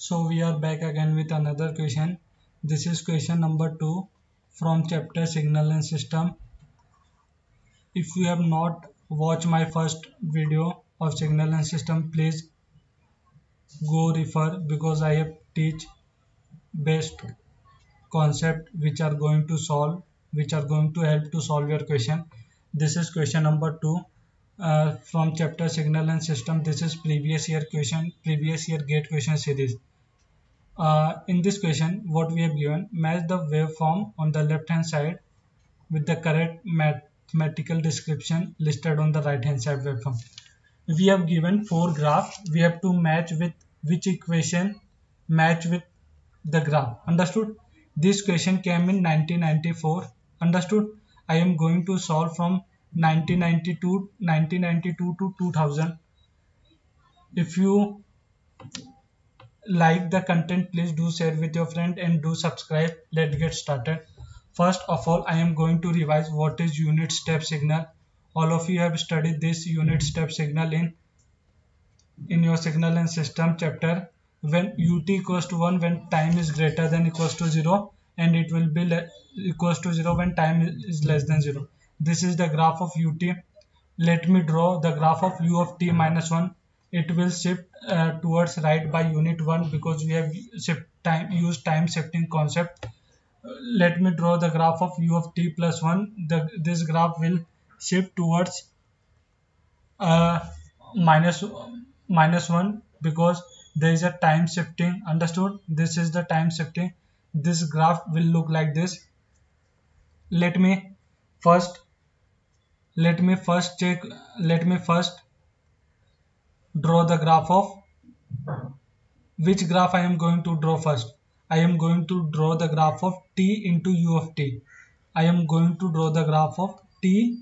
So we are back again with another question. This is question number 2 from chapter Signal and System. If you have not watched my first video of Signal and System, please go refer because I have teach best concept which are going to help to solve your question. This is question number 2 from chapter Signal and System. This is previous year gate question series. In this question, what we have given, match the waveform on the left hand side with the correct mathematical description listed on the right hand side waveform. We have given 4 graphs. We have to match with which equation match with the graph. Understood? This question came in 1994. Understood? I am going to solve from 1992 to 2000. If you like the content, please do share with your friend and do subscribe. Let's get started. First of all, I am going to revise what is unit step signal. All of you have studied this unit step signal in your signal and system chapter. When ut equals to 1 when time is greater than equals to 0, and it will be equals to 0 when time is less than 0. This is the graph of ut. Let me draw the graph of u of t minus 1. It will shift towards right by unit 1 because we have used time shifting concept. Let me draw the graph of u of t plus 1. This graph will shift towards uh, minus minus 1 because there is a time shifting. Understood? This is the time shifting. This graph will look like this. Let me first draw the graph of which graph I am going to draw first. I am going to draw the graph of t into u of t. I am going to draw the graph of t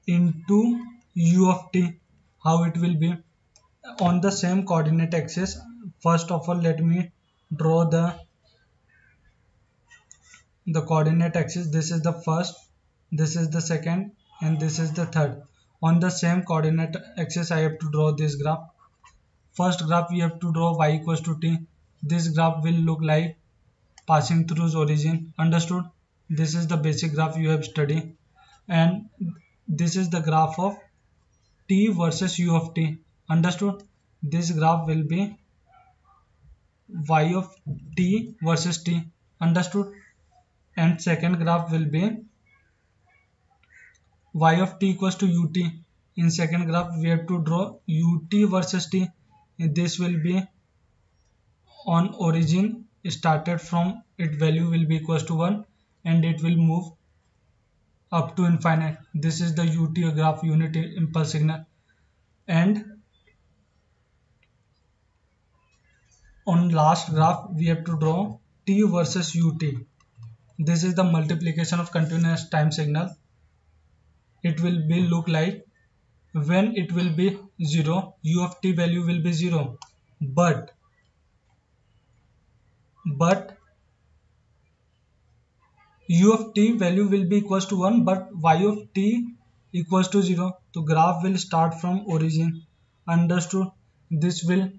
into u of t. How it will be on the same coordinate axis. First of all, let me draw the coordinate axis. This is the first, this is the second, and this is the third. On the same coordinate axis, I have to draw this graph. First graph we have to draw y equals to t. This graph will look like passing through origin. Understood? This is the basic graph you have studied, and this is the graph of t versus u of t. Understood? This graph will be y of t versus t. Understood? And second graph will be y of t equals to ut. In second graph we have to draw ut versus t. This will be on origin, started from its value will be equals to 1 and it will move up to infinite. This is the ut graph, unit impulse signal. And on last graph we have to draw t versus ut. This is the multiplication of continuous time signal. It will be look like when it will be 0, u of t value will be 0, but u of t value will be equals to 1, but y of t equals to 0. So graph will start from origin. Understood? This will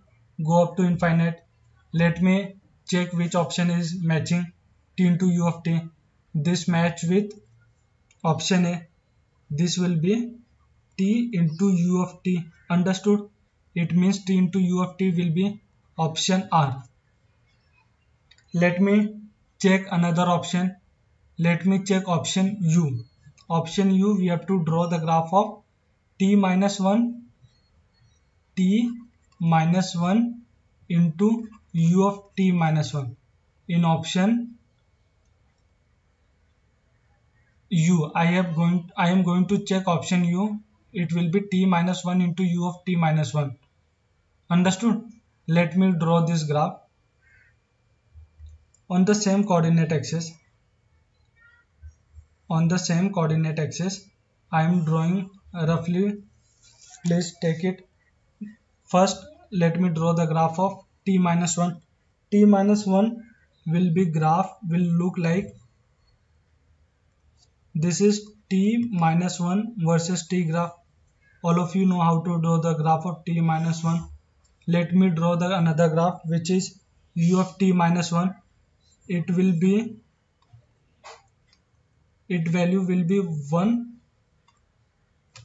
go up to infinite. Let me check which option is matching t into u of t. This match with option A. This will be t into u of t. Understood? It means t into u of t will be option R. Let me check another option. Let me check option U. Option U, we have to draw the graph of t minus 1 into u of t minus 1. In option U, I am going to check option U. It will be t minus 1 into u of t minus 1. Understood? Let me draw this graph on the same coordinate axis. On the same coordinate axis, I am drawing roughly. Please take it. First, let me draw the graph of t minus 1. T minus 1 will be graph will look like this is t minus 1 versus t graph. All of you know how to draw the graph of t minus 1. let me draw the another graph which is u of t minus 1. It value will be 1.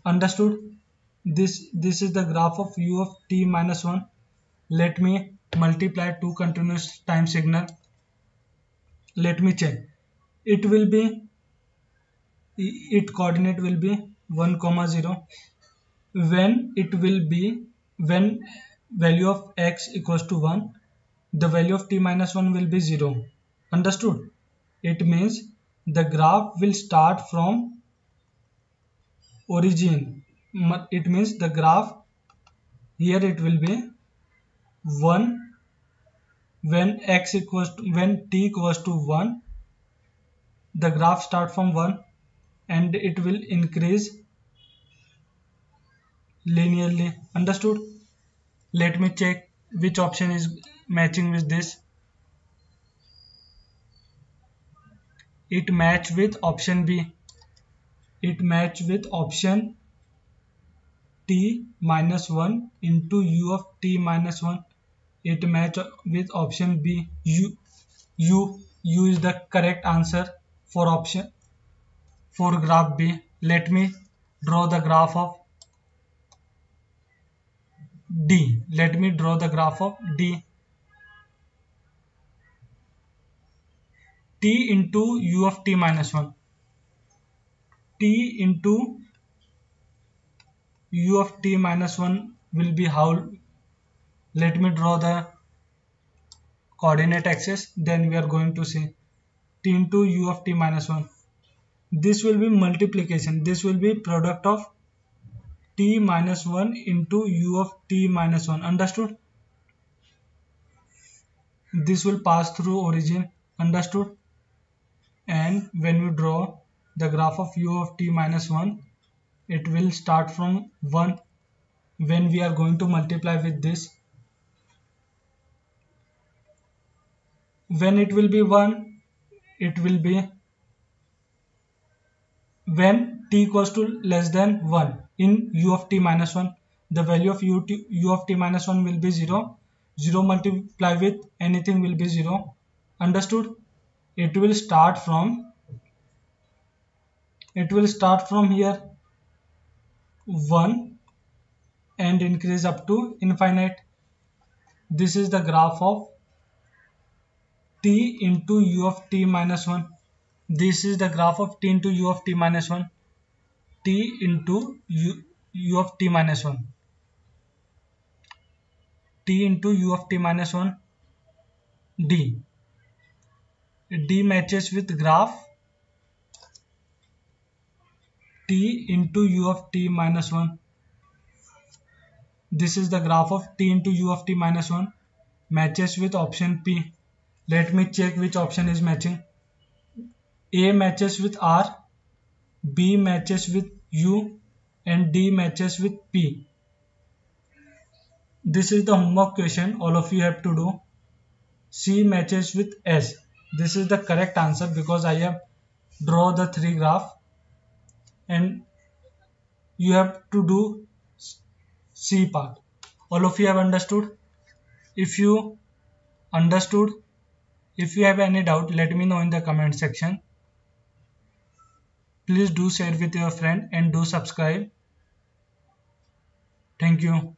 Understood? This is the graph of u of t minus 1. Let me multiply two continuous time signal. Let me check. It coordinate will be 1, 0. When value of x equals to 1, the value of t minus 1 will be 0. Understood? It means the graph will start from origin. It means the graph here it will be 1 when t equals to 1. The graph start from 1 and it will increase linearly. Understood? Let me check which option is matching with this. It match with option B. It match with option t minus 1 into u of t minus 1. It match with option B. U is the correct answer for graph B. Let me draw the graph of D. Let me draw the graph of D. T into u of t minus 1. T into u of t minus 1 will be how? Let me draw the coordinate axis, then we are going to see t into u of t minus 1. This will be multiplication. This will be product of t minus 1 into u of t minus 1. Understood? This will pass through origin. Understood? And when we draw the graph of u of t minus 1, it will start from 1 when we are going to multiply with this. When it will be 1, it will be when t equals to less than 1 in u of t minus 1. The value of u of t minus 1 will be 0. 0 multiply with anything will be 0. Understood? It will start from here 1 and increase up to infinite. This is the graph of t into u of t minus 1. This is the graph of t into u of t minus 1. T into u of t minus 1. T into u of t minus 1. D. D matches with graph t into u of t minus 1. This is the graph of t into u of t minus 1 matches with option P. Let me check which option is matching. A matches with R, B matches with U, and D matches with P. This is the homework question all of you have to do. C matches with S. This is the correct answer because I have draw the three graph and you have to do C part. All of you have understood? If you understood, if you have any doubt, let me know in the comment section. Please do share with your friend and do subscribe. Thank you.